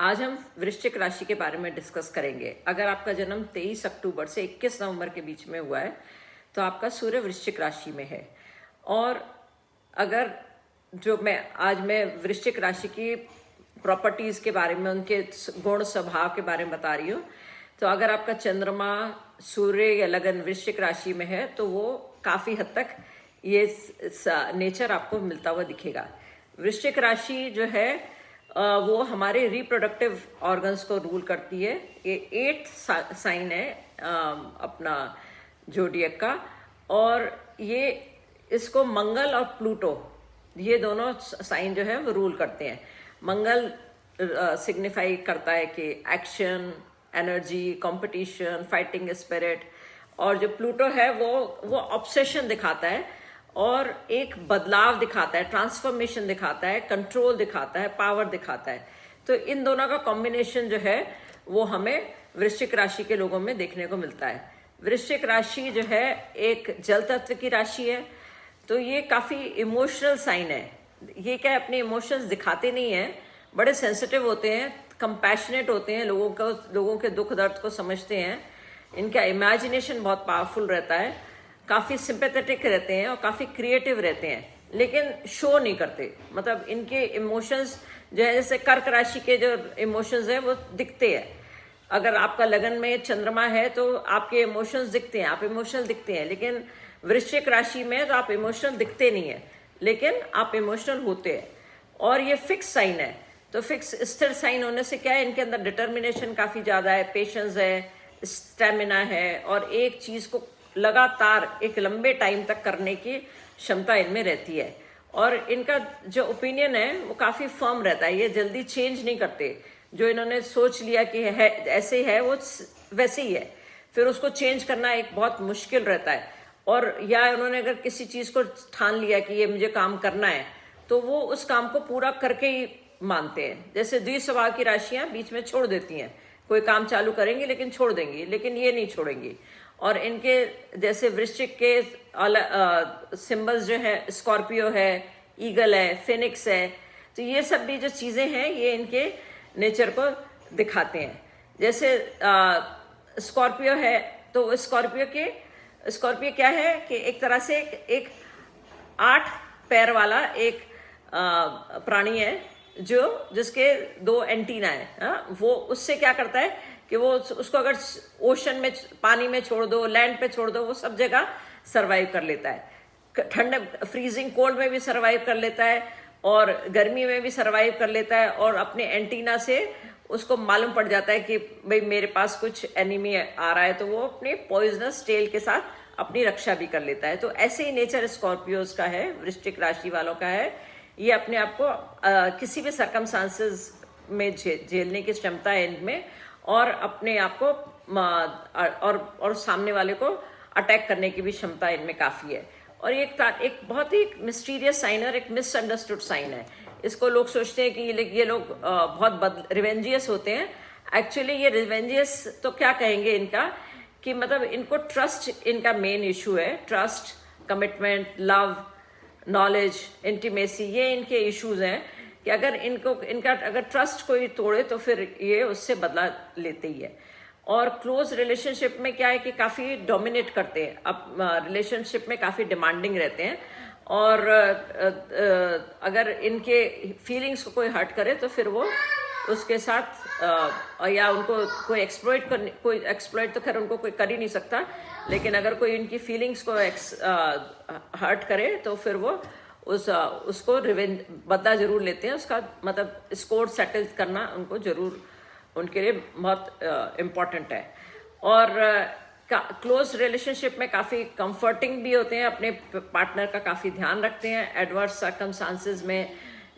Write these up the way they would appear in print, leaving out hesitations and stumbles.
आज हम वृश्चिक राशि के बारे में डिस्कस करेंगे। अगर आपका जन्म 23 अक्टूबर से 21 नवंबर के बीच में हुआ है तो आपका सूर्य वृश्चिक राशि में है। और अगर मैं वृश्चिक राशि की प्रॉपर्टीज के बारे में, उनके गुण स्वभाव के बारे में बता रही हूँ। तो अगर आपका चंद्रमा, सूर्य या लगन वृश्चिक राशि में है तो वो काफी हद तक ये नेचर आपको मिलता हुआ दिखेगा। वृश्चिक राशि जो है वो हमारे रिप्रोडक्टिव ऑर्गन्स को रूल करती है। ये 8th साइन है अपना जोडियक का, और ये इसको मंगल और प्लूटो, ये दोनों साइन जो है वो रूल करते हैं। मंगल सिग्निफाई करता है कि action, energy, competition, fighting spirit, और जो प्लूटो है वो ऑब्सेशन दिखाता है और एक बदलाव दिखाता है, ट्रांसफॉर्मेशन दिखाता है, कंट्रोल दिखाता है, पावर दिखाता है। तो इन दोनों का कॉम्बिनेशन जो है वो हमें वृश्चिक राशि के लोगों में देखने को मिलता है। वृश्चिक राशि जो है एक जल तत्व की राशि है, तो ये काफी इमोशनल साइन है। ये क्या अपने इमोशंस दिखाते नहीं है, बड़े सेंसिटिव होते हैं, कंपैशनेट होते हैं, लोगों के दुख दर्द को समझते हैं। इनका इमेजिनेशन बहुत पावरफुल रहता है, काफी सिंपैथेटिक रहते हैं और काफी क्रिएटिव रहते हैं, लेकिन शो नहीं करते। मतलब इनके इमोशंस जो है, जैसे कर्क राशि के जो इमोशंस है वो दिखते हैं। अगर आपका लगन में चंद्रमा है तो आपके इमोशंस दिखते हैं, आप इमोशनल दिखते हैं। लेकिन वृश्चिक राशि में तो आप इमोशनल दिखते नहीं है, लेकिन आप इमोशनल होते हैं। और ये फिक्स साइन है, तो फिक्स स्थिर साइन होने से क्या है, इनके अंदर डिटर्मिनेशन काफी ज्यादा है, पेशेंस है, स्टेमिना है, और एक चीज को लगातार एक लंबे टाइम तक करने की क्षमता इनमें रहती है। और इनका जो ओपिनियन है वो काफी फर्म रहता है, ये जल्दी चेंज नहीं करते। जो इन्होंने सोच लिया कि है ऐसे ही है, वो वैसे ही है, फिर उसको चेंज करना एक बहुत मुश्किल रहता है। और या उन्होंने अगर किसी चीज को ठान लिया कि ये मुझे काम करना है, तो वो उस काम को पूरा करके ही मानते हैं। जैसे द्विस्वभाव की राशियां बीच में छोड़ देती हैं, कोई काम चालू करेंगी लेकिन छोड़ देंगी, लेकिन ये नहीं छोड़ेंगी। और इनके जैसे वृश्चिक के सिंबल्स जो है, स्कॉर्पियो है, ईगल है, फिनिक्स है, तो ये सब भी जो चीजें हैं ये इनके नेचर को दिखाते हैं। जैसे स्कॉर्पियो है, तो स्कॉर्पियो क्या है कि एक तरह से एक 8 पैर वाला एक प्राणी है, जिसके 2 एंटीना है। वो उससे क्या करता है कि वो उसको अगर ओशन में, पानी में छोड़ दो, लैंड पे छोड़ दो, वो सब जगह सरवाइव कर लेता है। ठंड, फ्रीजिंग कोल्ड में भी सरवाइव कर लेता है, और गर्मी में भी सरवाइव कर लेता है। और अपने एंटीना से उसको मालूम पड़ जाता है कि भाई मेरे पास कुछ एनिमी आ रहा है, तो वो अपने पॉइजनस टेल के साथ अपनी रक्षा भी कर लेता है। तो ऐसे ही नेचर स्कॉर्पियोज का है, वृश्चिक राशि वालों का है। ये अपने आप को किसी भी सर्कमस्टांसेस में झेलने की क्षमता है इनमें, और अपने आप को और सामने वाले को अटैक करने की भी क्षमता इनमें काफी है। और एक बहुत ही मिस्टीरियस साइन और एक मिसअंडरस्टूड साइन है। इसको लोग सोचते हैं कि ये लोग बहुत रिवेंजियस होते हैं। एक्चुअली ये रिवेंजियस तो क्या कहेंगे इनका, कि मतलब इनको ट्रस्ट इनका मेन इशू है। Trust, commitment, love, knowledge, intimacy, ये इनके इश्यूज हैं कि अगर इनका अगर ट्रस्ट कोई तोड़े तो फिर ये उससे बदला लेते ही है। और क्लोज रिलेशनशिप में क्या है कि काफी डोमिनेट करते हैं, अब रिलेशनशिप में काफी डिमांडिंग रहते हैं। और अगर इनके फीलिंग्स को कोई हर्ट करे तो फिर वो उसके साथ या उनको कोई एक्सप्लॉइट तो खैर उनको कोई कर ही नहीं सकता, लेकिन अगर कोई इनकी फीलिंग्स को हर्ट करे तो फिर वो उसको बदला जरूर लेते हैं। उसका मतलब स्कोर सेटल करना उनको जरूर, उनके लिए बहुत इम्पोर्टेंट है। और क्लोज रिलेशनशिप में काफी कंफर्टिंग भी होते हैं, अपने पार्टनर का काफी ध्यान रखते हैं। एडवर्स सर्कमस्टांसेस में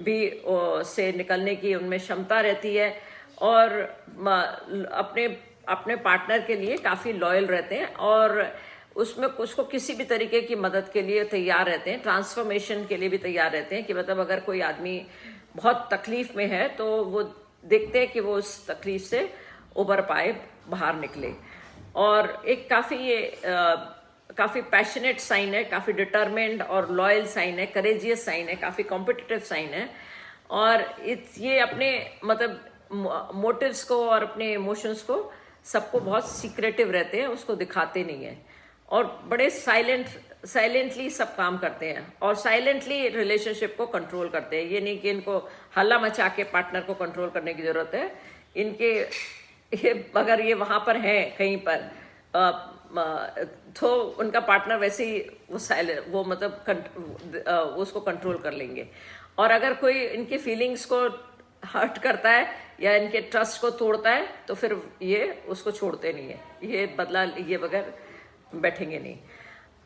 भी से निकलने की उनमें क्षमता रहती है, और अपने पार्टनर के लिए काफी लॉयल रहते हैं, और उसको किसी भी तरीके की मदद के लिए तैयार रहते हैं, ट्रांसफॉर्मेशन के लिए भी तैयार रहते हैं। कि मतलब अगर कोई आदमी बहुत तकलीफ में है तो वो देखते हैं कि वो उस तकलीफ से उबर पाए, बाहर निकले। और एक काफी पैशनेट साइन है, काफी डिटरमिन्ड और लॉयल साइन है, करेजियस साइन है, काफी कॉम्पिटिटिव साइन है। और ये अपने मतलब मोटिव्स को और अपने इमोशंस को सबको बहुत सीक्रेटिव रहते हैं, उसको दिखाते नहीं है, और बड़े साइलेंटली सब काम करते हैं और साइलेंटली रिलेशनशिप को कंट्रोल करते हैं। ये नहीं कि इनको हल्ला मचा के पार्टनर को कंट्रोल करने की जरूरत है। इनके अगर ये वहां पर हैं कहीं पर तो उनका पार्टनर वैसे ही वो मतलब उसको कंट्रोल कर लेंगे। और अगर कोई इनकी फीलिंग्स को हर्ट करता है या इनके ट्रस्ट को तोड़ता है तो फिर ये उसको छोड़ते नहीं है, ये बदला लिए बगैर बैठेंगे नहीं।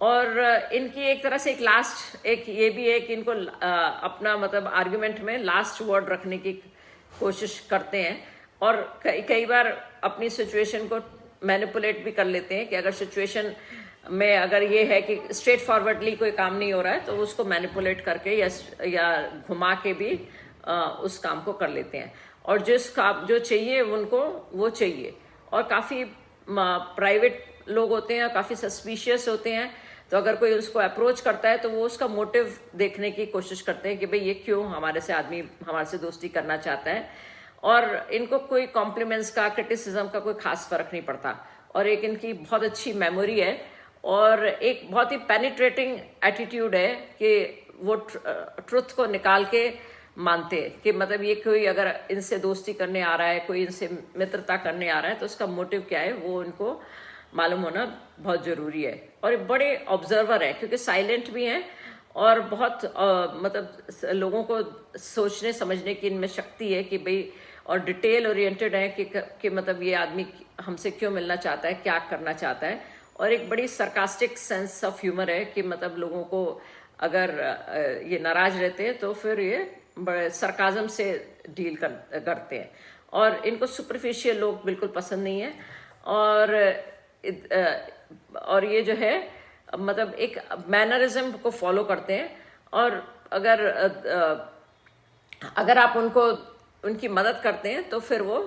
और इनकी एक तरह से एक ये भी है कि इनको अपना मतलब आर्गुमेंट में लास्ट वर्ड रखने की कोशिश करते हैं, और कई बार अपनी सिचुएशन को मैनिपुलेट भी कर लेते हैं कि अगर सिचुएशन में अगर ये है कि स्ट्रेट फॉरवर्डली कोई काम नहीं हो रहा है तो उसको मैनिपुलेट करके या घुमा के भी उस काम को कर लेते हैं। और जिस काम जो चाहिए उनको वो चाहिए, और काफ़ी प्राइवेट लोग होते हैं, काफ़ी सस्पिशियस होते हैं, तो अगर कोई उसको अप्रोच करता है तो वो उसका मोटिव देखने की कोशिश करते हैं कि भाई ये क्यों हमारे से दोस्ती करना चाहता है। और इनको कोई कॉम्प्लीमेंट्स का, क्रिटिसिज्म का कोई खास फर्क नहीं पड़ता, और एक इनकी बहुत अच्छी मेमोरी है और एक बहुत ही पेनिट्रेटिंग एटीट्यूड है कि वो ट्रुथ को निकाल के मानते हैं कि मतलब ये कोई अगर इनसे दोस्ती करने आ रहा है, कोई इनसे मित्रता करने आ रहा है तो उसका मोटिव क्या है वो इनको मालूम होना बहुत ज़रूरी है। और बड़े ऑब्जर्वर है क्योंकि साइलेंट भी हैं और बहुत मतलब लोगों को सोचने समझने की इनमें शक्ति है कि भाई, और डिटेल ओरिएंटेड है कि मतलब ये आदमी हमसे क्यों मिलना चाहता है, क्या करना चाहता है। और एक बड़ी सरकास्टिक सेंस ऑफ ह्यूमर है कि मतलब लोगों को अगर ये नाराज रहते हैं तो फिर ये बड़े सरकाजम से डील करते हैं। और इनको सुपरफिशियल लोग बिल्कुल पसंद नहीं है। और ये जो है मतलब एक मैनरिज्म को फॉलो करते हैं, और अगर आप उनकी मदद करते हैं तो फिर वो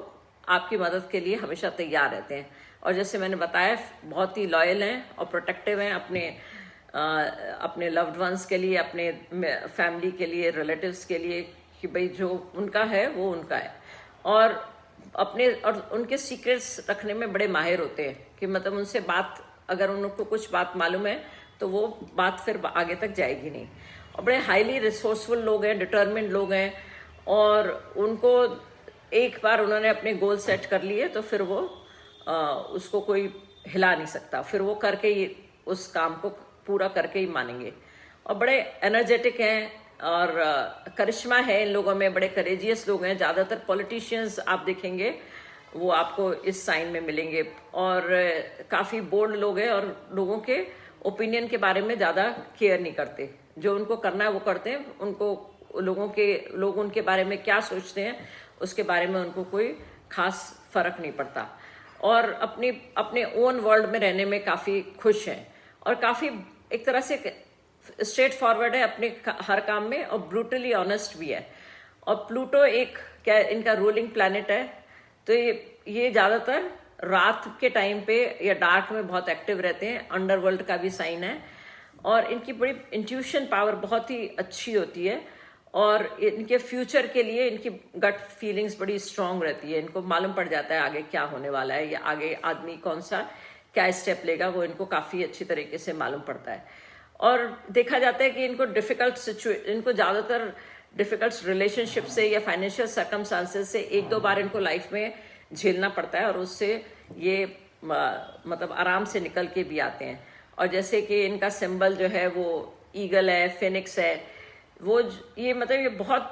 आपकी मदद के लिए हमेशा तैयार रहते हैं। और जैसे मैंने बताया बहुत ही लॉयल हैं और प्रोटेक्टिव हैं अपने लव्ड वंस के लिए, अपने फैमिली के लिए, रिलेटिव्स के लिए, कि भाई जो उनका है वो उनका है। और उनके सीक्रेट्स रखने में बड़े माहिर होते हैं कि मतलब उनसे अगर उनको कुछ बात मालूम है तो वो बात फिर आगे तक जाएगी नहीं। और बड़े हाईली रिसोर्सफुल लोग हैं, डिटर्मिन्ड लोग हैं, और उनको एक बार उन्होंने अपने गोल सेट कर लिए तो फिर वो उसको कोई हिला नहीं सकता, फिर वो करके ही उस काम को पूरा करके ही मानेंगे। और बड़े एनर्जेटिक हैं और करिश्मा है इन लोगों में, बड़े करेजियस लोग हैं। ज़्यादातर पॉलिटिशियंस आप देखेंगे वो आपको इस साइन में मिलेंगे, और काफ़ी बोल्ड लोग हैं और लोगों के ओपिनियन के बारे में ज़्यादा केयर नहीं करते। जो उनको करना है वो करते हैं, उनको लोग उनके बारे में क्या सोचते हैं उसके बारे में उनको कोई खास फर्क नहीं पड़ता, और अपने ओन वर्ल्ड में रहने में काफ़ी खुश हैं, और काफ़ी एक तरह से स्ट्रेट फॉरवर्ड है अपने हर काम में, और ब्रूटली ऑनेस्ट भी है। और प्लूटो इनका रूलिंग प्लैनेट है, तो ये ज़्यादातर रात के टाइम पे या डार्क में बहुत एक्टिव रहते हैं। अंडरवर्ल्ड का भी साइन है, और इनकी बड़ी इंट्यूशन पावर बहुत ही अच्छी होती है, और इनके फ्यूचर के लिए इनकी गट फीलिंग्स बड़ी स्ट्रांग रहती है। इनको मालूम पड़ जाता है आगे क्या होने वाला है, या आगे आदमी कौन सा क्या स्टेप लेगा, वो इनको काफ़ी अच्छी तरीके से मालूम पड़ता है। और देखा जाता है कि इनको ज़्यादातर डिफ़िकल्ट रिलेशनशिप से या फाइनेंशियल सर्कमस्टांसेस से एक दो बार इनको लाइफ में झेलना पड़ता है, और उससे ये मतलब आराम से निकल के भी आते हैं। और जैसे कि इनका सिंबल जो है वो ईगल है, फिनिक्स है, ये मतलब ये बहुत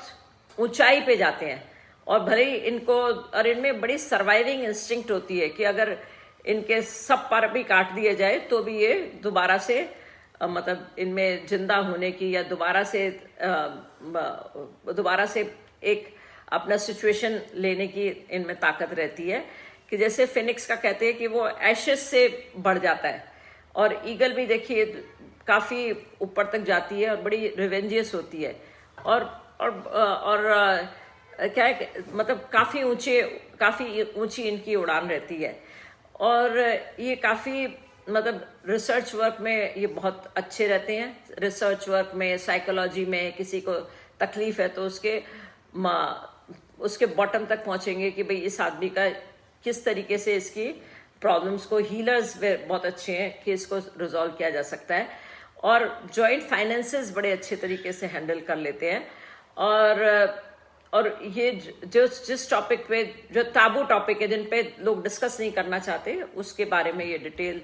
ऊंचाई पे जाते हैं, और भले ही और इनमें बड़ी सर्वाइविंग इंस्टिंक्ट होती है कि अगर इनके सब पर भी काट दिए जाए तो भी ये दोबारा से मतलब इनमें जिंदा होने की या दोबारा से एक अपना सिचुएशन लेने की इनमें ताकत रहती है। कि जैसे फिनिक्स का कहते हैं कि वो एशेस से बढ़ जाता है, और ईगल भी देखिए काफ़ी ऊपर तक जाती है और बड़ी रिवेंजियस होती है, और क्या है मतलब काफ़ी ऊंची इनकी उड़ान रहती है। और ये काफ़ी मतलब रिसर्च वर्क में ये बहुत अच्छे रहते हैं। रिसर्च वर्क में, साइकोलॉजी में किसी को तकलीफ है तो उसके उसके बॉटम तक पहुंचेंगे कि भाई इस आदमी का किस तरीके से इसकी प्रॉब्लम्स को, हीलर्स बहुत अच्छे हैं कि इसको रिजॉल्व किया जा सकता है, और जॉइंट फाइनेंसेस बड़े अच्छे तरीके से हैंडल कर लेते हैं। और ये जो जिस टॉपिक पे, जो ताबू टॉपिक है जिन पे लोग डिस्कस नहीं करना चाहते, उसके बारे में ये डिटेल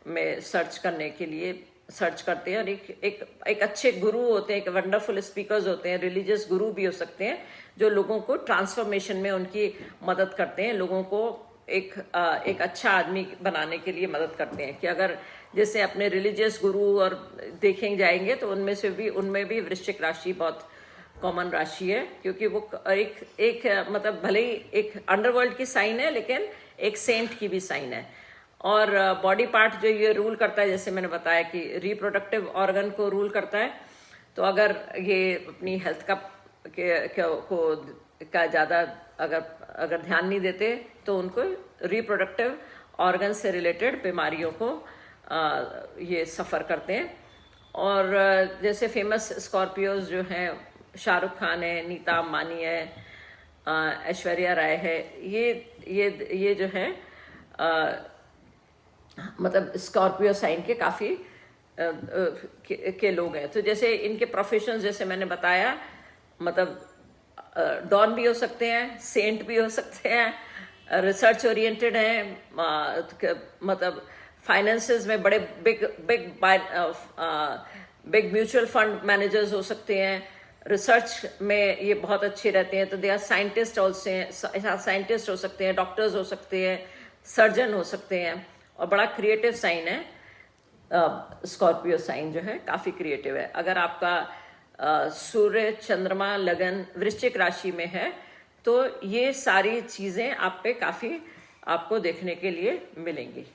में सर्च करने के लिए सर्च करते हैं। और एक अच्छे गुरु होते हैं, एक वंडरफुल स्पीकर्स होते हैं, रिलीजियस गुरु भी हो सकते हैं, जो लोगों को ट्रांसफॉर्मेशन में उनकी मदद करते हैं, लोगों को एक अच्छा आदमी बनाने के लिए मदद करते हैं। कि अगर जैसे अपने रिलीजियस गुरु और देखें जाएंगे तो उनमें भी वृश्चिक राशि बहुत कॉमन राशि है, क्योंकि वो एक मतलब भले ही एक अंडरवर्ल्ड की साइन है, लेकिन एक सेंट की भी साइन है। और बॉडी पार्ट जो ये रूल करता है, जैसे मैंने बताया कि रिप्रोडक्टिव ऑर्गन को रूल करता है, तो अगर ये अपनी हेल्थ का ज़्यादा अगर ध्यान नहीं देते तो उनको रिप्रोडक्टिव ऑर्गन से रिलेटेड बीमारियों को ये सफ़र करते हैं। और जैसे फेमस स्कॉर्पियोज जो हैं, शाहरुख खान है, नीता अंबानी है, ऐश्वर्या राय है, ये जो है मतलब स्कॉर्पियो साइन के काफ़ी के लोग हैं। तो जैसे इनके प्रोफेशन, जैसे मैंने बताया, मतलब डॉन भी हो सकते हैं, सेंट भी हो सकते हैं, रिसर्च ओरिएंटेड हैं, मतलब फाइनेंसेस में बड़े बिग म्यूचुअल फंड मैनेजर्स हो सकते हैं, रिसर्च में ये बहुत अच्छे रहते हैं। तो दे आर साइंटिस्ट ऑल्सो हैं, साइंटिस्ट हो सकते हैं, डॉक्टर्स हो सकते हैं, सर्जन हो सकते हैं। और बड़ा क्रिएटिव साइन है स्कॉर्पियो साइन, जो है काफ़ी क्रिएटिव है। अगर आपका सूर्य, चंद्रमा, लगन वृश्चिक राशि में है तो ये सारी चीज़ें आप पे काफ़ी आपको देखने के लिए मिलेंगी।